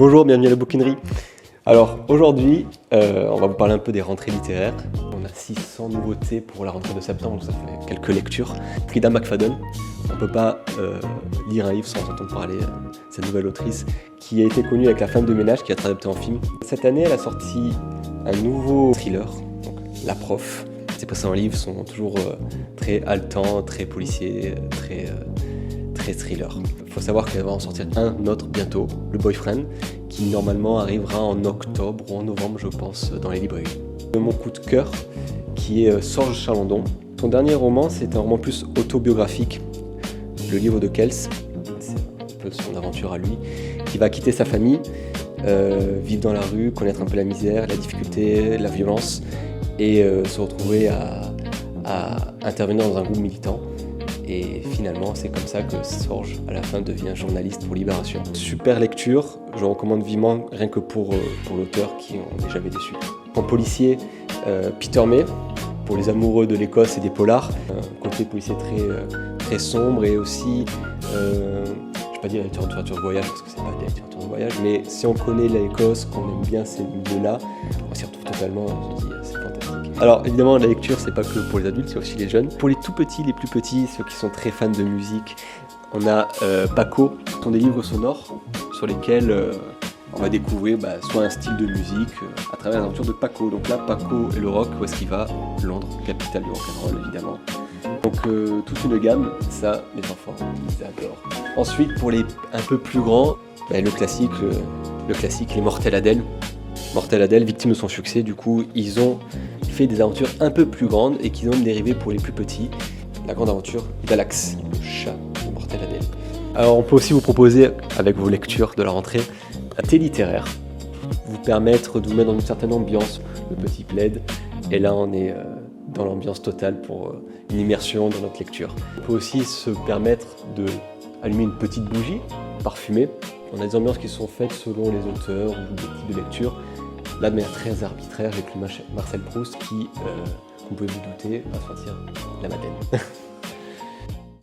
Bonjour, bienvenue à la bouquinerie. Alors aujourd'hui, on va vous parler un peu des rentrées littéraires. On a 600 nouveautés pour la rentrée de septembre, donc ça fait quelques lectures. Frida McFadden, on ne peut pas lire un livre sans entendre parler de cette nouvelle autrice qui a été connue avec La femme de ménage, qui a été adaptée en film. Cette année, elle a sorti un nouveau thriller, donc La prof. Ses précédents livres sont toujours très haletants, très policiers, très thriller. Il faut savoir qu'elle va en sortir un autre bientôt, Le Boyfriend, qui normalement arrivera en octobre ou en novembre, je pense, dans les librairies. Mon coup de cœur, qui est Sorge Chalandon. Son dernier roman, c'est un roman plus autobiographique, Le livre de Kels. C'est un peu son aventure à lui, qui va quitter sa famille, vivre dans la rue, connaître un peu la misère, la difficulté, la violence, et se retrouver à intervenir dans un groupe militant. Et finalement, c'est comme ça que Sorge, à la fin, devient journaliste pour Libération. Super lecture, je recommande vivement, rien que pour l'auteur qui on n'est jamais déçu. En policier, Peter May, pour les amoureux de l'Écosse et des polars. Un côté policier très sombre et aussi, je ne vais pas dire littérature de voyage parce que c'est pas de la littérature de voyage, mais si on connaît l'Écosse, qu'on aime bien ces milieux-là, on s'y retrouve totalement, on se dit c'est fantastique. Alors évidemment, la lecture, c'est pas que pour les adultes, c'est aussi les jeunes. Pour les tout petits, les plus petits, ceux qui sont très fans de musique, on a Paco, ce sont des livres sonores sur lesquels on va découvrir soit un style de musique à travers l'aventure de Paco. Donc là, Paco et le rock, où est-ce qu'il va? Londres, capitale du rock'n'roll évidemment. Donc toute une gamme, ça les enfants, ils adorent. Ensuite, pour les un peu plus grands, le classique, les Mortels Adèle. Mortels Adèle, victime de son succès, du coup, ils ont fait des aventures un peu plus grandes et qui ont dérivé pour les plus petits. La grande aventure Galax, le chat de Mortels Adèle. Alors on peut aussi vous proposer, avec vos lectures de la rentrée, un thé littéraire, vous permettre de vous mettre dans une certaine ambiance, le petit plaid, et là on est dans l'ambiance totale pour une immersion dans notre lecture. On peut aussi se permettre d'allumer une petite bougie parfumée. On a des ambiances qui sont faites selon les auteurs ou des types de lecture. Là, de manière très arbitraire, j'ai pris Marcel Proust qui, comme vous pouvez vous douter, va sortir la Madeleine.